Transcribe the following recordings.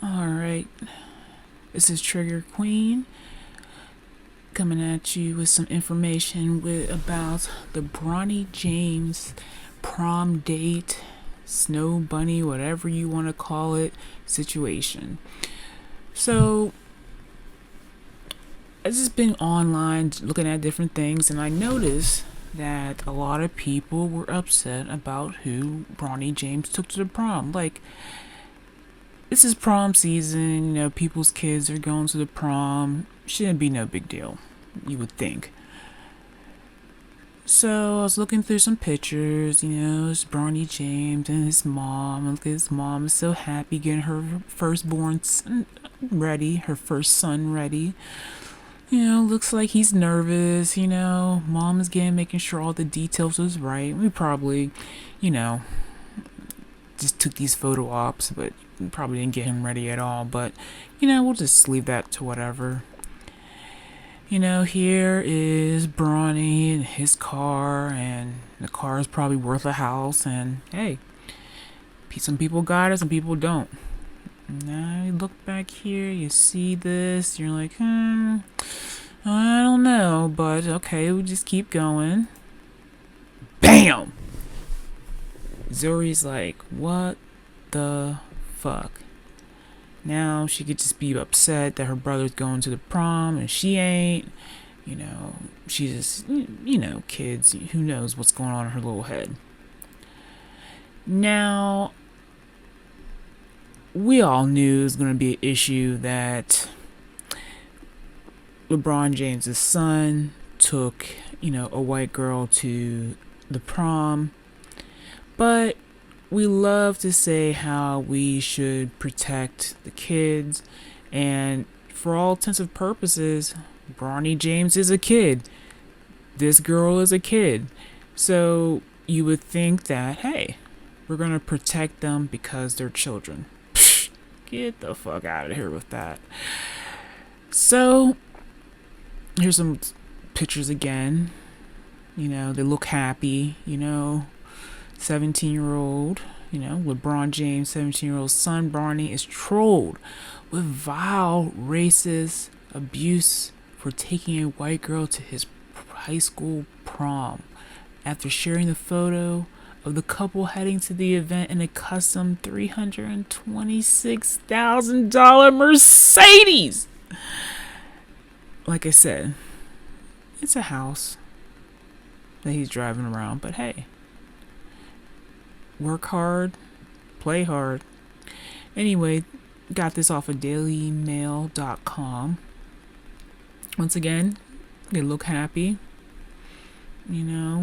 Alright, this is Trigger Queen coming at you with some information about the Bronny James prom date, snow bunny, whatever you want to call it, situation. So, I've just been online looking at different things, and I noticed that a lot of people were upset about who Bronny James took to the prom. Like, this is prom season, people's kids are going to the prom. Shouldn't be no big deal, you would think. So I was looking through some pictures, it's Bronny James and his mom. And look at his mom is so happy getting her firstborn son ready, her first son ready. Looks like he's nervous, Mom is making sure all the details was right. We probably, just took these photo ops, but probably didn't get him ready at all. But, we'll just leave that to whatever. Here is Bronny and his car, and the car is probably worth a house. And hey, some people got it, some people don't. Now you look back here, you see this, you're like, I don't know, but okay, we'll just keep going. BAM! Zori's like, what the fuck? Now she could just be upset that her brother's going to the prom and she ain't. She just, kids, who knows what's going on in her little head. Now, we all knew it was going to be an issue that LeBron James' son took, a white girl to the prom. But we love to say how we should protect the kids. And for all intents and purposes, Bronny James is a kid. This girl is a kid. So you would think that, hey, we're going to protect them because they're children. Psh, get the fuck out of here with that. So here's some pictures again. They look happy, 17-year-old, LeBron James' 17-year-old son, Bronny, is trolled with vile, racist abuse for taking a white girl to his high school prom after sharing the photo of the couple heading to the event in a custom $326,000 Mercedes. Like I said, it's a house that he's driving around, but hey, work hard, play hard. Anyway, got this off of dailymail.com. Once again, they look happy.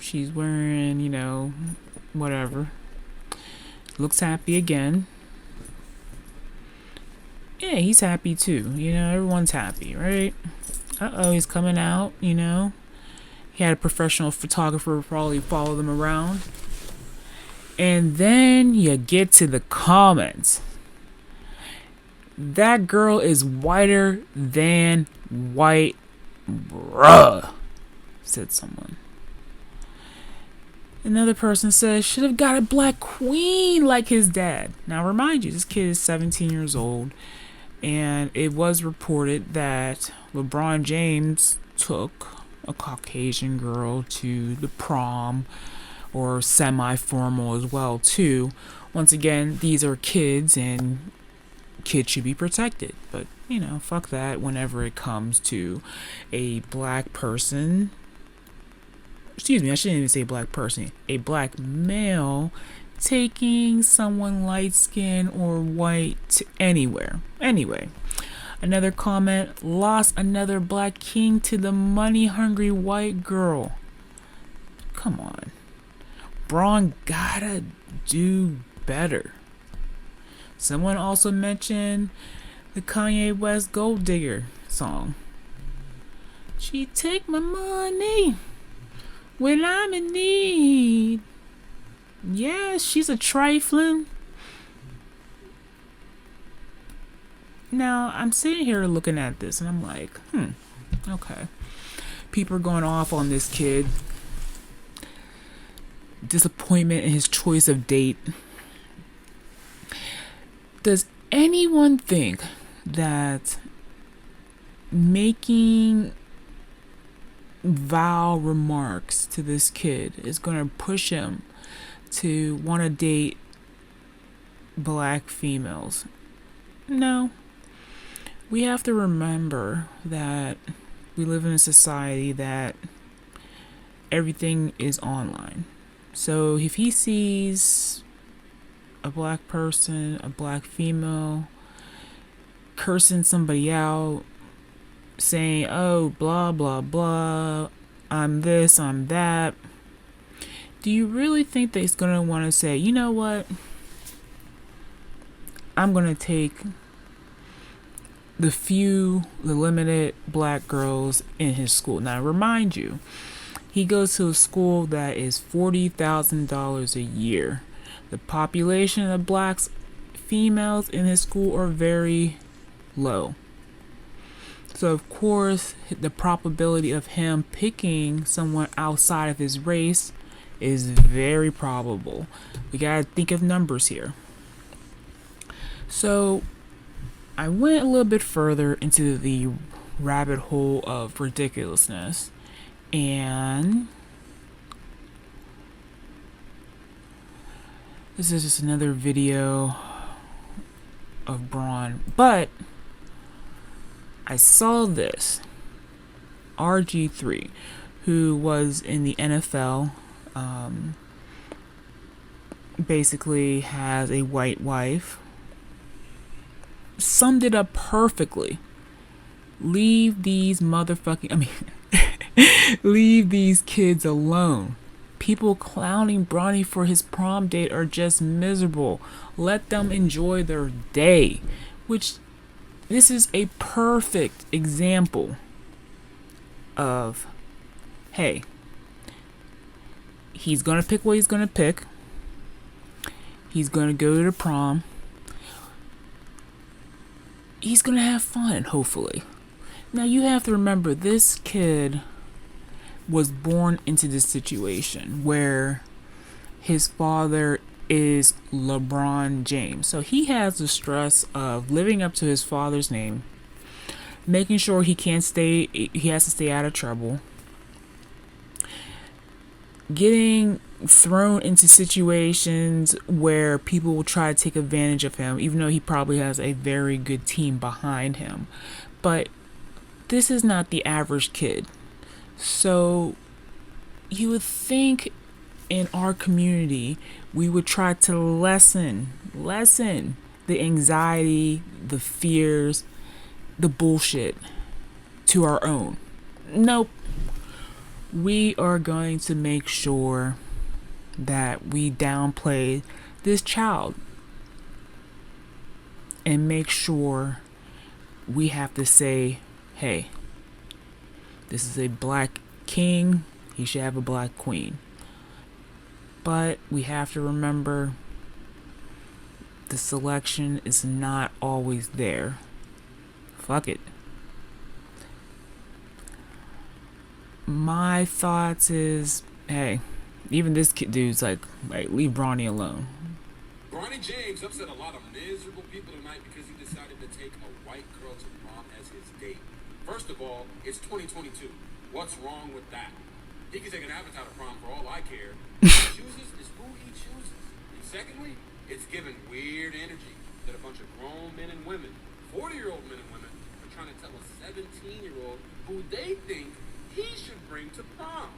She's wearing, whatever. Looks happy again. Yeah, he's happy too. Everyone's happy, right? He's coming out, He had a professional photographer probably follow them around. And then you get to the comments. That girl is whiter than white, bruh, said someone. Another person says, should have got a black queen like his dad. Now, remind you, this kid is 17 years old. And it was reported that LeBron James took a Caucasian girl to the prom, or semi-formal as well too. Once again, these are kids and kids should be protected. But, fuck that whenever it comes to a black person. Excuse me, I shouldn't even say black person. A black male taking someone light-skinned or white to anywhere. Anyway, another comment, lost another black king to the money-hungry white girl. Come on. Bron gotta do better. Someone also mentioned the Kanye West Gold Digger song. She take my money when I'm in need. Yeah, she's a trifling. Now, I'm sitting here looking at this and I'm like, okay. People are going off on this kid. Disappointment in his choice of date. Does Anyone think that making vile remarks to this kid is going to push him to want to date black females? No. We have to remember that we live in a society that everything is online. So if he sees a black person, a black female, cursing somebody out, saying, oh, blah, blah, blah, I'm this, I'm that, do you really think that he's going to want to say, you know what? I'm going to take the limited black girls in his school. Now, remind you, he goes to a school that is $40,000 a year. The population of blacks, females in his school are very low. So, of course, the probability of him picking someone outside of his race is very probable. We gotta think of numbers here. So, I went a little bit further into the rabbit hole of ridiculousness, and this is just another video of Braun, but I saw this RG3, who was in the NFL, basically has a white wife, summed it up perfectly. Leave these leave these kids alone. People clowning Bronny for his prom date are just miserable. Let them enjoy their day. Which, this is a perfect example of, hey, he's gonna pick what he's gonna pick. He's gonna go to the prom. He's gonna have fun, hopefully. Now, you have to remember, this kid was born into this situation where his father is LeBron James. So he has the stress of living up to his father's name, making sure he has to stay out of trouble, getting thrown into situations where people will try to take advantage of him, even though he probably has a very good team behind him. But this is not the average kid. So you would think in our community we would try to lessen the anxiety, the fears, the bullshit to our own. Nope. We are going to make sure that we downplay this child and make sure we have to say, hey, this is a black king, he should have a black queen. But we have to remember, the selection is not always there. Fuck it. My thoughts is, hey, even this dude's like leave Bronny alone. Bronny James upset a lot of miserable people tonight because he decided to take a white girl to prom as his date. First of all, it's 2022. What's wrong with that? He can take an avatar to prom for all I care. Who he chooses is who he chooses. And secondly, it's given weird energy that a bunch of grown men and women, 40-year-old men and women, are trying to tell a 17-year-old who they think he should bring to prom.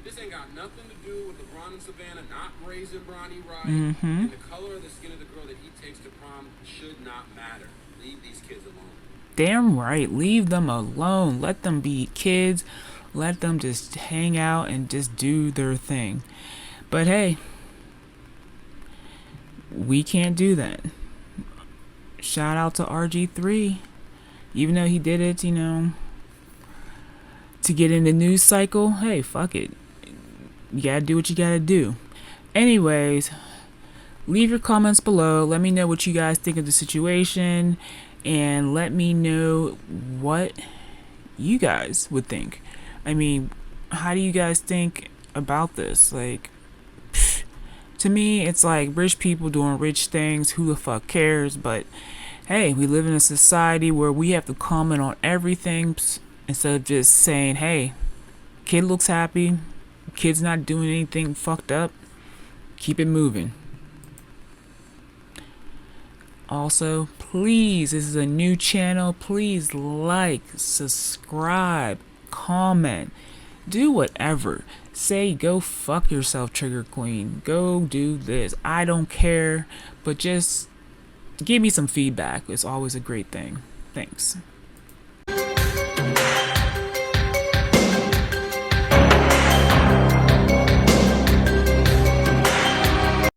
This ain't got nothing to do with LeBron and Savannah not raising Bronny right. And the color of the skin of the girl that he takes to prom should not matter. Leave these kids alone. Damn right. Leave them alone. Let them be kids. Let them just hang out and just do their thing. But hey, we can't do that. Shout out to RG3. Even though he did it, to get in the news cycle, hey, fuck it. You gotta do what you gotta do. Anyways, leave your comments below. Let me know what you guys think of the situation, and let me know what you guys would think. I mean, how do you guys think about this? Like, to me, it's like rich people doing rich things. Who the fuck cares? But hey, we live in a society where we have to comment on everything instead of just saying, hey, kid looks happy, kid's not doing anything fucked up, keep it moving. Also, please, this is a new channel. Please like, subscribe, comment, do whatever. Say, go fuck yourself, Trigger Queen. Go do this. I don't care, but just give me some feedback. It's always a great thing. Thanks.